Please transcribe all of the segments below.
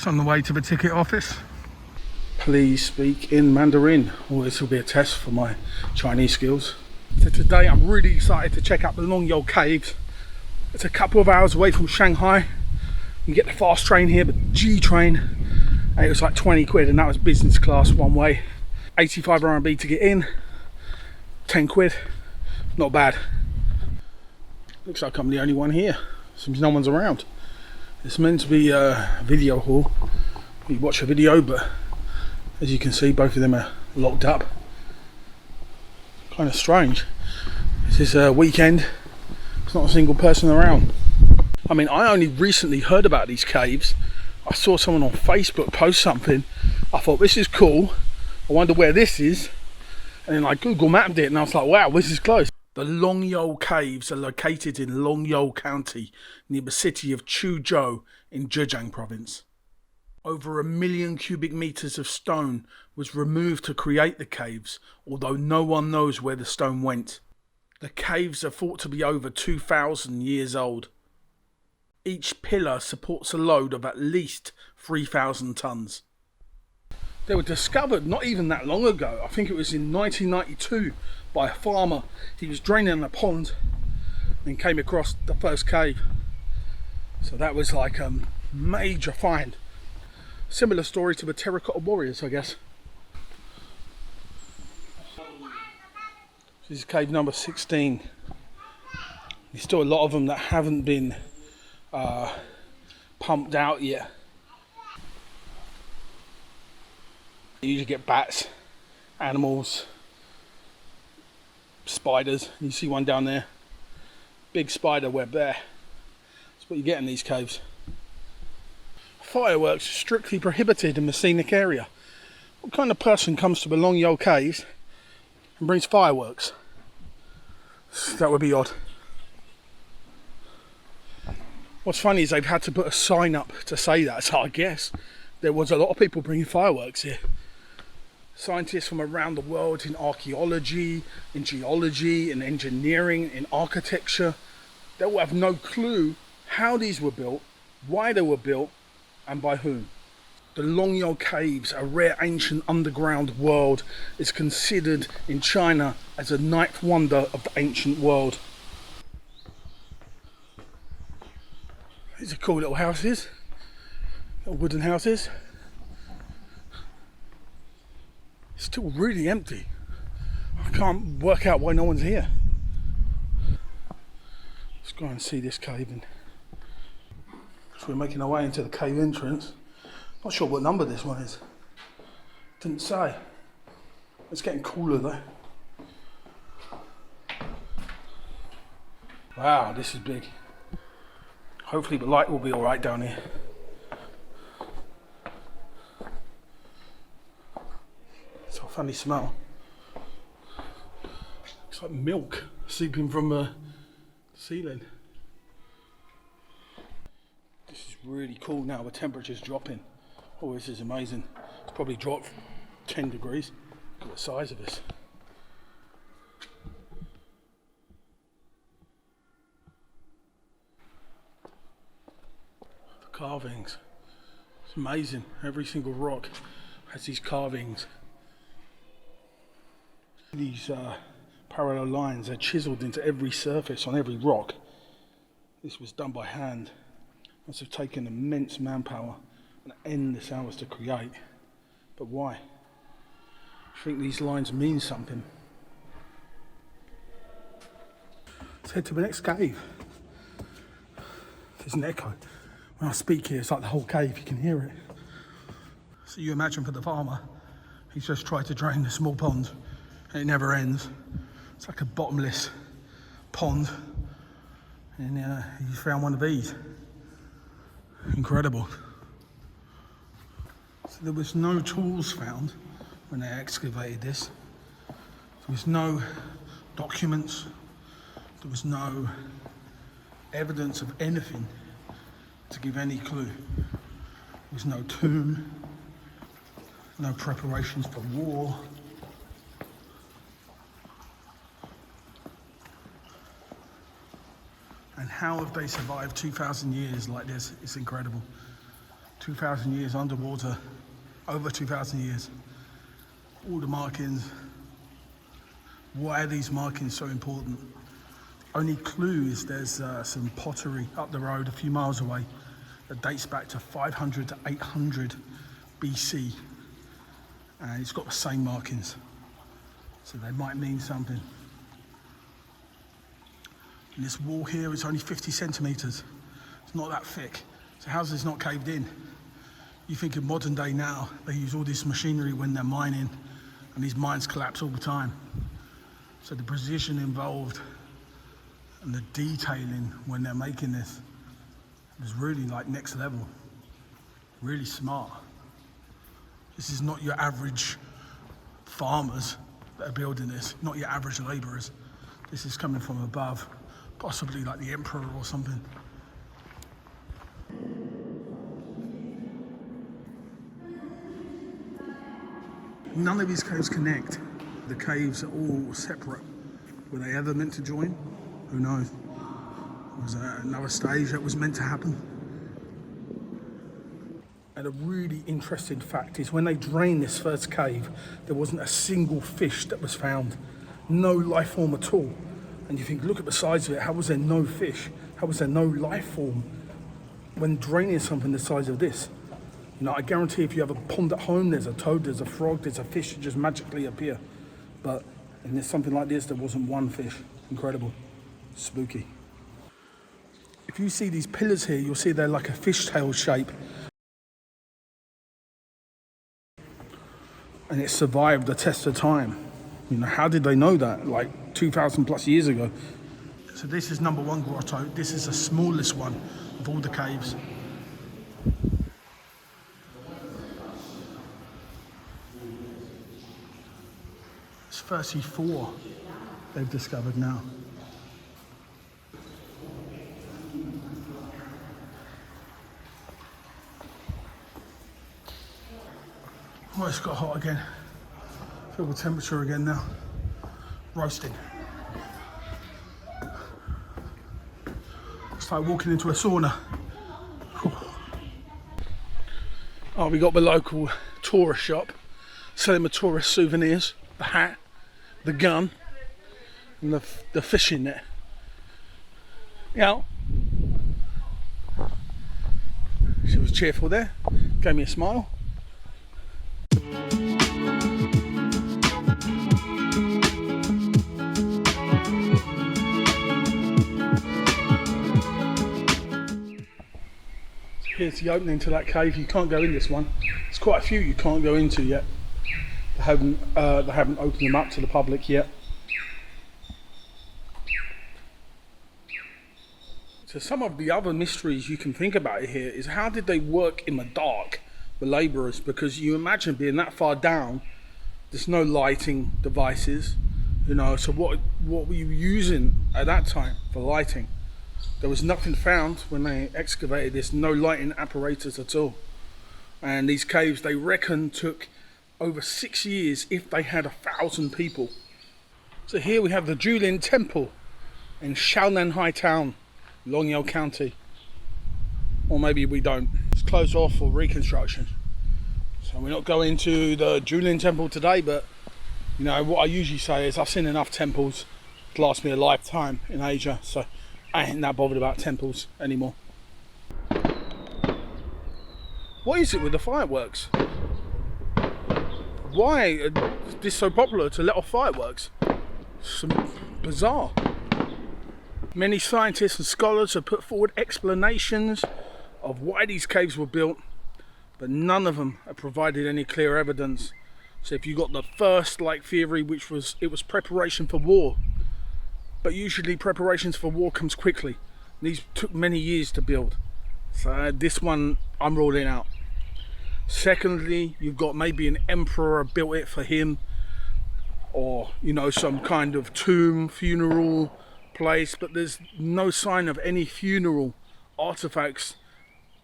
Just on the way to the ticket office. Please speak in Mandarin, or this will be a test for my Chinese skills. So today I'm really excited to check out the Longyou Caves. It's a couple of hours away from Shanghai. You get the fast train here, the G train, and it was like 20 quid, and that was business class one way. 85 RMB to get in, 10 quid, not bad. Looks like I'm the only one here, since no one's around. It's meant to be a video hall. You watch a video, but as you can see, both of them are locked up. Kind of strange. This is a weekend. There's not a single person around. I mean, I only recently heard about these caves. I saw someone on Facebook post something. I thought, this is cool. I wonder where this is. And then I Google mapped it and I was like, wow, this is close. The Longyou Caves are located in Longyou County, near the city of Quzhou in Zhejiang province. Over 1 million cubic meters of stone was removed to create the caves, although no one knows where the stone went. The caves are thought to be over 2,000 years old. Each pillar supports a load of at least 3,000 tons. They were discovered not even that long ago. I think it was in 1992 by a farmer. He was draining a pond and came across the first cave. So that was like a major find. Similar story to the terracotta warriors, I guess. This is cave number 16. There's still a lot of them that haven't been pumped out yet. You usually get bats, animals, spiders. You see one down there. Big spider web there. That's what you get in these caves. Fireworks are strictly prohibited in the scenic area. What kind of person comes to the Longyou Caves and brings fireworks? That would be odd. What's funny is they've had to put a sign up to say that, so I guess there was a lot of people bringing fireworks here. Scientists from around the world in archaeology, in geology, in engineering, in architecture, they will have no clue how these were built, why they were built, and by whom. The Longyou Caves, a rare ancient underground world, is considered in China as a ninth wonder of the ancient world. These are cool little houses, little wooden houses. It's still really empty. I can't work out why no one's here. Let's go and see this cave in. So we're making our way into the cave entrance. Not sure what number this one is. Didn't say. It's getting cooler though. Wow, this is big. Hopefully the light will be alright down here. It's a funny smell. Looks like milk seeping from the ceiling. This is really cool now, the temperature's dropping. Oh, this is amazing. It's probably dropped 10 degrees. Look at the size of this. The carvings. It's amazing. Every single rock has these carvings. These parallel lines are chiseled into every surface on every rock. This was done by hand. Must have taken immense manpower and endless hours to create. But why? I think these lines mean something. Let's head to the next cave. There's an echo. When I speak here, it's like the whole cave, you can hear it. So you imagine for the farmer, he's just tried to drain the small pond and it never ends. It's like a bottomless pond, and he's found one of these. Incredible. So there was no tools found when they excavated this. There was no documents. There was no evidence of anything to give any clue. There was no tomb, no preparations for war. And how have they survived 2,000 years like this? It's incredible. 2,000 years underwater, over 2,000 years. All the markings. Why are these markings so important? Only clue is there's some pottery up the road a few miles away that dates back to 500 to 800 BC. And it's got the same markings. So they might mean something. And this wall here is only 50 centimeters. It's not that thick. So how's this not caved in? You think in modern day now, they use all this machinery when they're mining, and these mines collapse all the time. So the precision involved and the detailing when they're making this is really like next level. Really smart. This is not your average farmers that are building this, not your average laborers. This is coming from above, possibly like the emperor or something. None of these caves connect. The caves are all separate. Were they ever meant to join? Who knows? Was there another stage that was meant to happen? And a really interesting fact is when they drained this first cave, there wasn't a single fish that was found. No life form at all. And you think, look at the size of it, how was there no fish? How was there no life form when draining something the size of this? You know, I guarantee if you have a pond at home, there's a toad, there's a frog, there's a fish that just magically appear. But in something like this, there wasn't one fish. Incredible. Spooky. If you see these pillars here, you'll see they're like a fishtail shape. And it survived the test of time. You know, how did they know that? Like 2,000 plus years ago. So this is number one grotto. This is the smallest one of all the caves. It's 34 they've discovered now. Oh, it's got hot again. Feel the temperature again now. Roasting. It's like walking into a sauna. Oh, we got the local tourist shop selling the tourist souvenirs, the hat, the gun, and the fishing net. Yeah. She was cheerful there, gave me a smile. Here's the opening to that cave. You can't go in this one. There's quite a few you can't go into yet. They haven't opened them up to the public yet. So some of the other mysteries you can think about here is how did they work in the dark, the labourers? Because you imagine being that far down, there's no lighting devices, you know. So what were you using at that time for lighting? There was nothing found when they excavated this, no lighting apparatus at all. And these caves, they reckon, took over 6 years if they had 1,000 people. So here we have the Julin Temple in Xiaonanhai Town, Longyou County. Or maybe we don't. It's closed off for reconstruction. So we're not going to the Julin Temple today, but you know, what I usually say is I've seen enough temples to last me a lifetime in Asia, so I ain't that bothered about temples anymore. What is it with the fireworks? Why is this so popular to let off fireworks? It's bizarre. Many scientists and scholars have put forward explanations of why these caves were built, but none of them have provided any clear evidence. So if you got the first theory, which was it was preparation for war, but usually preparations for war comes quickly. These took many years to build. So this one I'm ruling out. Secondly, you've got maybe an emperor built it for him, or you know, some kind of tomb, funeral place, but there's no sign of any funeral artifacts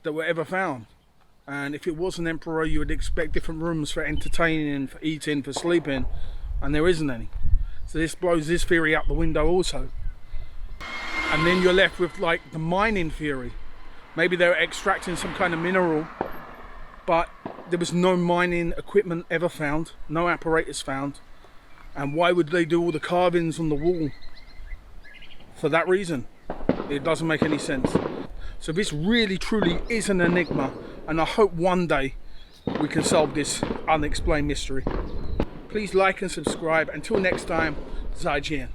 that were ever found. And if it was an emperor, you would expect different rooms for entertaining, for eating, for sleeping, and there isn't any. So this blows this theory out the window also. And then you're left with like the mining theory. Maybe they're extracting some kind of mineral but there was no mining equipment ever found, no apparatus found. And why would they do all the carvings on the wall? For that reason. It doesn't make any sense. So this really truly is an enigma, and I hope one day we can solve this unexplained mystery. Please like and subscribe. Until next time, Zhejiang.